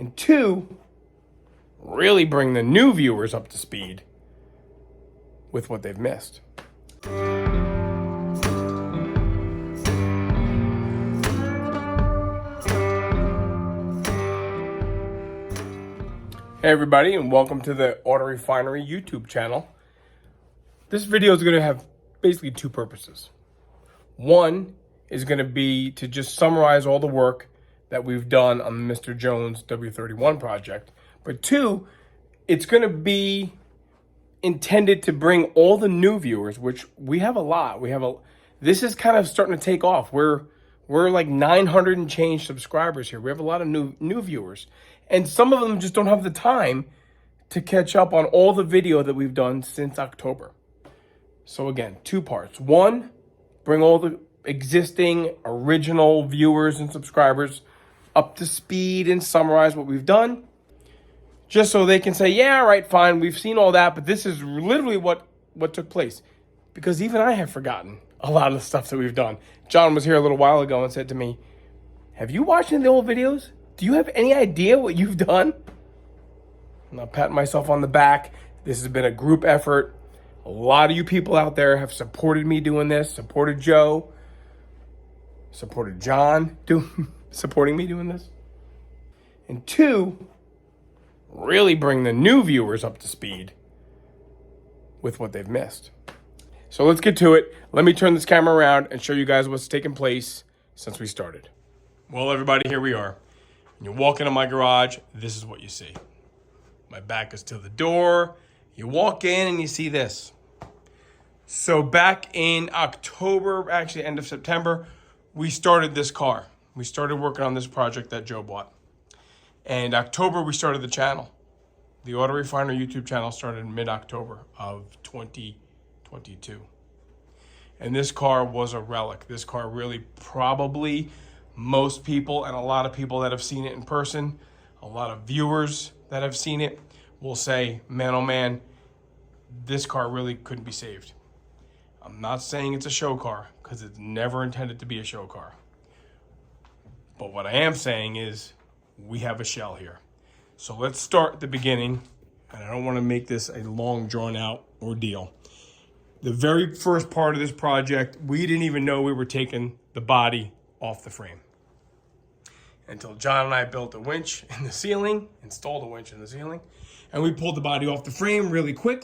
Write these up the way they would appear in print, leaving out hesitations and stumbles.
And two, really bring the new viewers up to speed with what they've missed. Hey everybody, and welcome to the Auto Refinery YouTube channel. This video is going to have basically two purposes. One is going to be to just summarize all the work that we've done on the Mr. Jones W-31 project. But two, it's going to be intended to bring all the new viewers, which we have a lot. This is kind of starting to take off. We're like 900 and change subscribers here. We have a lot of new viewers. And some of them just don't have the time to catch up on all the video that we've done since October. So again, two parts. One, bring all the existing original viewers and subscribers up to speed and summarize what we've done. Just so they can say, yeah, all right, fine, we've seen all that, but this is literally what took place. Because even I have forgotten a lot of the stuff that we've done. John was here a little while ago and said to me, have you watched any of the old videos? Do you have any idea what you've done? I'm not patting myself on the back. This has been a group effort. A lot of you people out there have supported me doing this, supported Joe, supported John supporting me doing this. And two, really bring the new viewers up to speed with what they've missed. So let's get to it. Let me turn this camera around and show you guys what's taken place since we started. Well, everybody, here we are. When you walk into my garage, this is what you see. My back is to the door. You walk in and you see this. So back in October, actually end of September, we started this car. We started working on this project that Joe bought. And October, we started the channel. The Auto Refinery YouTube channel started in mid-October of 2022. And this car was a relic. This car really probably, most people and a lot of people that have seen it in person, a lot of viewers that have seen it will say, man, oh man, this car really couldn't be saved. I'm not saying it's a show car because it's never intended to be a show car. But what I am saying is we have a shell here. So let's start at the beginning, and I don't want to make this a long drawn out ordeal. The very first part of this project, we didn't even know we were taking the body off the frame until John and I built a winch in the ceiling, installed a winch in the ceiling, and we pulled the body off the frame really quick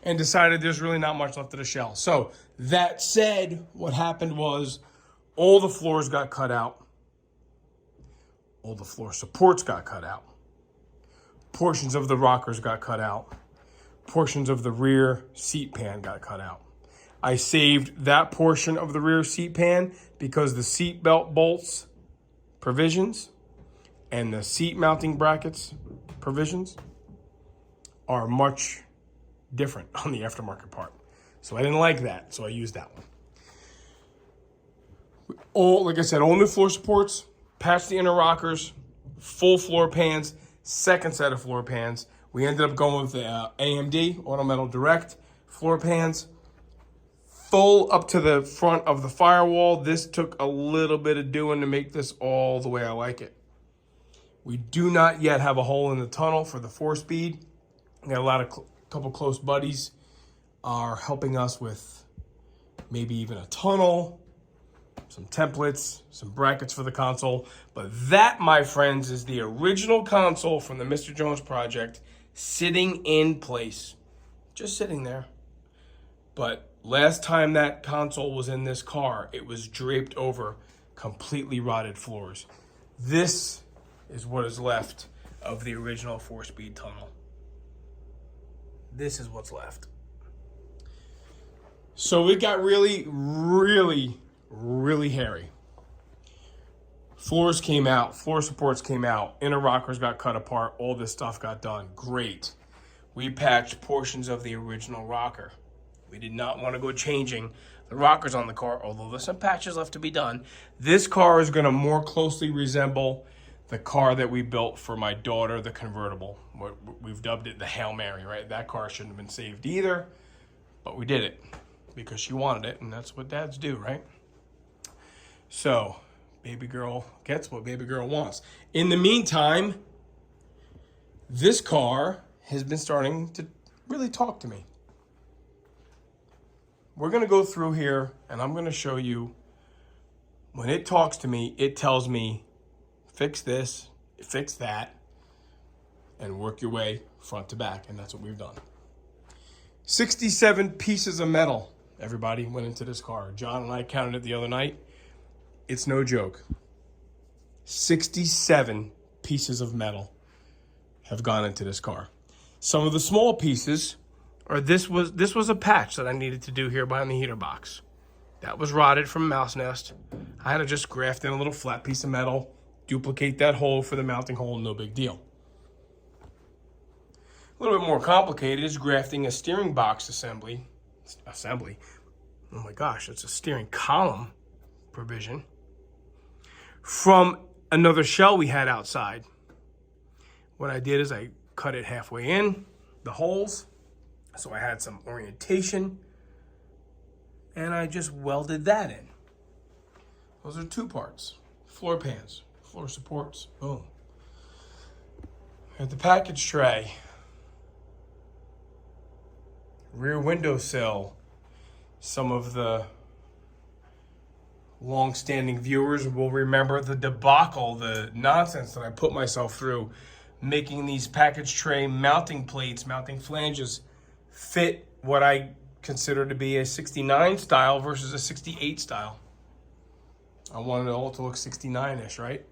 and decided there's really not much left of the shell. So that said, what happened was all the floors got cut out. All the floor supports got cut out. Portions of the rockers got cut out. Portions of the rear seat pan got cut out. I saved that portion of the rear seat pan because the seat belt bolts provisions and the seat mounting brackets provisions are much different on the aftermarket part. So I didn't like that, so I used that one. Like I said, all new floor supports, patched the inner rockers, full floor pans, second set of floor pans. We ended up going with the AMD, Auto Metal Direct floor pans. Full up to the front of the firewall. This took a little bit of doing to make this all the way I like it. We do not yet have a hole in the tunnel for the 4-speed. We got couple close buddies are helping us with maybe even a tunnel, some templates, some brackets for the console. But that, my friends, is the original console from the Mr. Jones project sitting in place. Just sitting there. But last time that console was in this car, it was draped over completely rotted floors. This is what is left of the original 4-speed tunnel. This is what's left. So it got really, really, really hairy. Floors came out, floor supports came out, inner rockers got cut apart, all this stuff got done. Great. We patched portions of the original rocker. We did not want to go changing the rockers on the car, although there's some patches left to be done. This car is going to more closely resemble the car that we built for my daughter, the convertible. We've dubbed it the Hail Mary, right? That car shouldn't have been saved either, but we did it because she wanted it, and that's what dads do, right? So baby girl gets what baby girl wants. In the meantime, this car has been starting to really talk to me. We're going to go through here, and I'm going to show you when it talks to me, it tells me, fix this, fix that, and work your way front to back. And that's what we've done. 67 pieces of metal, everybody, went into this car. John and I counted it the other night. It's no joke. 67 pieces of metal have gone into this car. Some of the small pieces are this was a patch that I needed to do here behind the heater box. That was rotted from a mouse nest. I had to just graft in a little flat piece of metal, duplicate that hole for the mounting hole, no big deal. A little bit more complicated is grafting a steering box assembly. Oh my gosh, it's a steering column provision from another shell we had outside. What I did is I cut it halfway in, the holes, so I had some orientation, and I just welded that in. Those are 2 parts. Floor pans, floor supports, boom. At the package tray, rear window sill. Some of the long-standing viewers will remember the debacle, the nonsense that I put myself through making these package tray mounting plates, mounting flanges fit what I consider to be a 69 style versus a 68 style. I wanted it all to look 69-ish, right?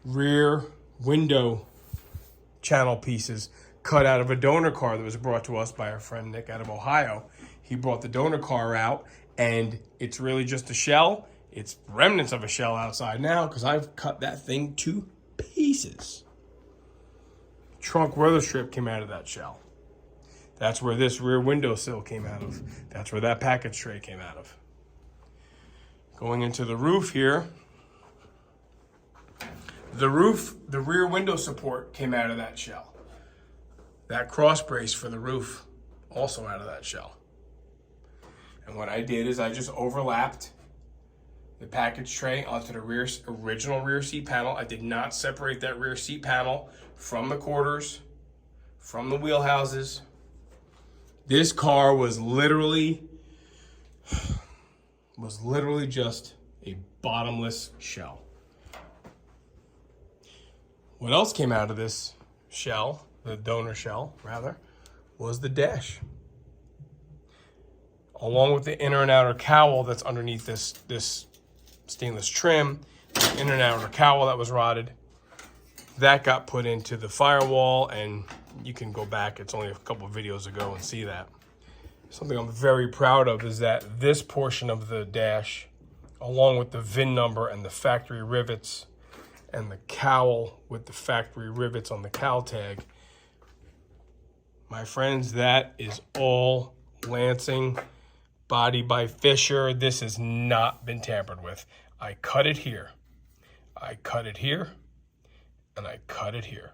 Rear window channel pieces cut out of a donor car that was brought to us by our friend Nick out of Ohio. He brought the donor car out, and it's really just a shell. It's remnants of a shell outside now because I've cut that thing to pieces. Trunk weather strip came out of that shell. That's where this rear window sill came out of. That's where that package tray came out of. Going into the roof here, the rear window support came out of that shell. That cross brace for the roof, also out of that shell. And what I did is I just overlapped the package tray onto the original rear seat panel. I did not separate that rear seat panel from the quarters, from the wheel houses. This car was literally just a bottomless shell. What else came out of this shell, the donor shell rather, was the dash. Along with the inner and outer cowl that's underneath this stainless trim, the inner and outer cowl that was rotted, that got put into the firewall, and you can go back, it's only a couple of videos ago, and see that. Something I'm very proud of is that this portion of the dash, along with the VIN number and the factory rivets and the cowl with the factory rivets on the cowl tag, my friends, that is all Lansing, body by Fisher. This has not been tampered with. I cut it here. I cut it here. And I cut it here.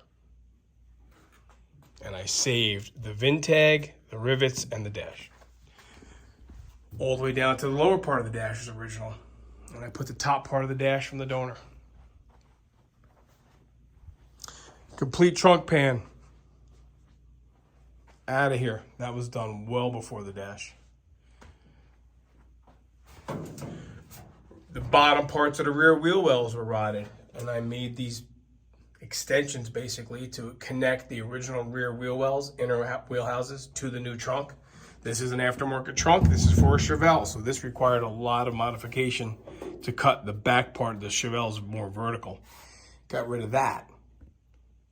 And I saved the VIN tag, the rivets, and the dash. All the way down to the lower part of the dash is original. And I put the top part of the dash from the donor. Complete trunk pan. Out of here. That was done well before the dash. The bottom parts of the rear wheel wells were rotted, and I made these extensions basically to connect the original rear wheel wells, inner wheel houses, to the new trunk. This is an aftermarket trunk. This is for a Chevelle, so this required a lot of modification to cut the back part of the Chevelle's more vertical. Got rid of that.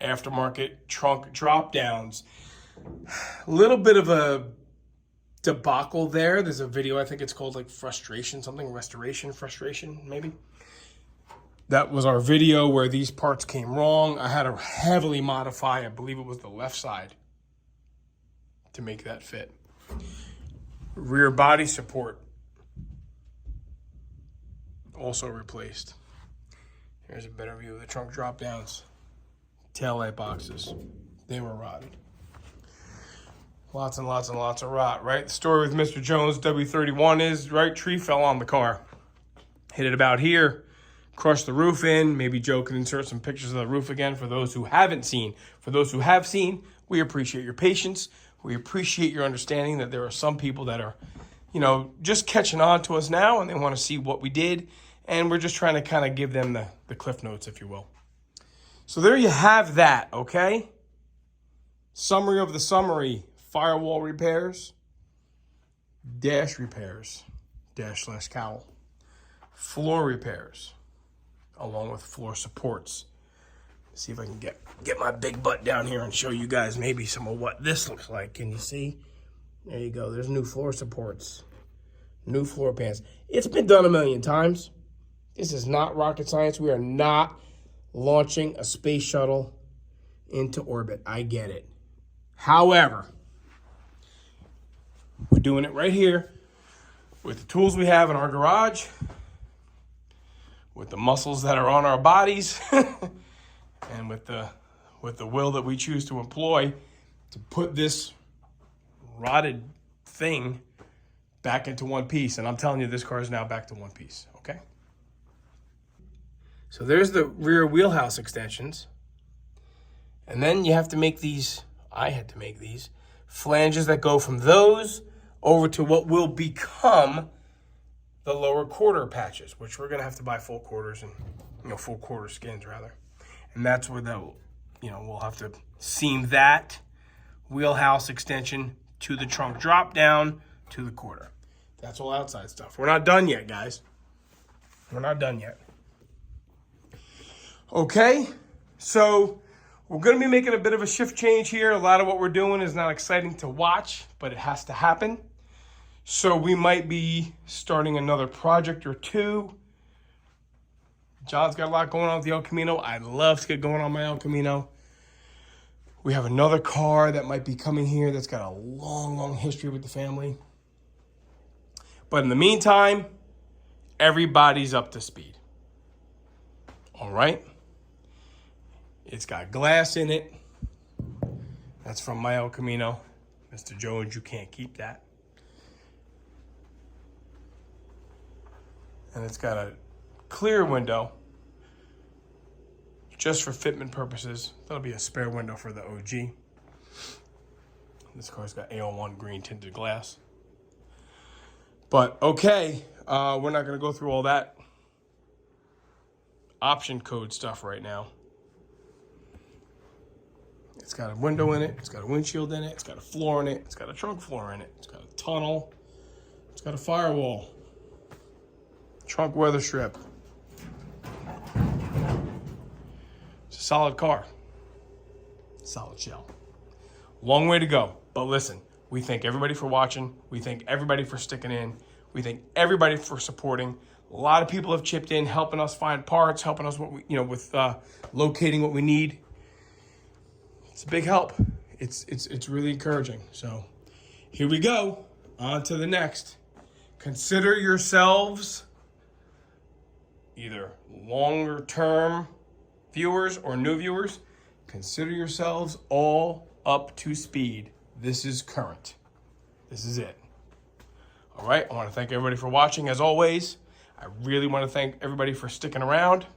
Aftermarket trunk drop downs. A little bit of a debacle there. There's a video, I think it's called like frustration, something, restoration, frustration, maybe. That was our video where these parts came wrong. I had to heavily modify, I believe it was the left side, to make that fit. Rear body support also replaced. Here's a better view of the trunk drop downs. Taillight boxes, they were rotted. Lots and lots and lots of rot, right? The story with Mr. Jones' W-31 is, right, tree fell on the car. Hit it about here. crush the roof in. Maybe Joe can insert some pictures of the roof again for those who haven't seen. For those who have seen, we appreciate your patience. We appreciate your understanding that there are some people that are, just catching on to us now, and they want to see what we did. And we're just trying to kind of give them the cliff notes, if you will. So there you have that, okay? Summary of the summary: firewall repairs, dash repairs, dash/cowl, floor repairs, along with floor supports. See if I can get my big butt down here and show you guys maybe some of what this looks like. Can you see? There you go. There's new floor supports, new floor pans. It's been done a million times. This is not rocket science. We are not launching a space shuttle into orbit. I get it. However, we're doing it right here with the tools we have in our garage, with the muscles that are on our bodies, and with the will that we choose to employ to put this rotted thing back into one piece. And I'm telling you, this car is now back to one piece, okay? So there's the rear wheelhouse extensions. And then you have to make these, I had to make these, flanges that go from those over to what will become the lower quarter patches, which we're going to have to buy full quarters and, full quarter skins rather. And that's where we'll have to seam that wheelhouse extension to the trunk drop down to the quarter. That's all outside stuff. We're not done yet, guys. We're not done yet. Okay, so we're going to be making a bit of a shift change here. A lot of what we're doing is not exciting to watch, but it has to happen. So we might be starting another project or two. John's got a lot going on with the El Camino. I'd love to get going on my El Camino. We have another car that might be coming here that's got a long, long history with the family. But in the meantime, everybody's up to speed. All right? It's got glass in it. That's from my El Camino. Mr. Jones, you can't keep that. And it's got a clear window just for fitment purposes. That'll be a spare window for the OG. This car's got AO1 green tinted glass. But okay, we're not going to go through all that option code stuff right now. It's got a window in it. It's got a windshield in it. It's got a floor in it. It's got a trunk floor in it. It's got a tunnel. It's got a firewall. Trunk weather strip. It's a solid car. Solid shell. Long way to go. But listen, we thank everybody for watching. We thank everybody for sticking in. We thank everybody for supporting. A lot of people have chipped in, helping us find parts, helping us with locating what we need. It's a big help. It's really encouraging. So here we go. On to the next. Consider yourselves either longer term viewers or new viewers. Consider yourselves all up to speed. This is current. This is it. All right. I want to thank everybody for watching as always. I really want to thank everybody for sticking around.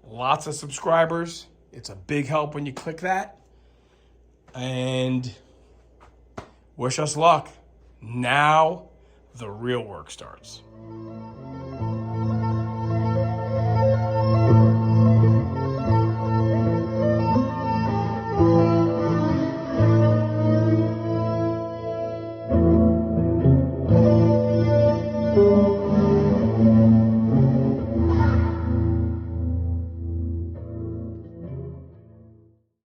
Lots of subscribers. It's a big help when you click that. And wish us luck. Now the real work starts.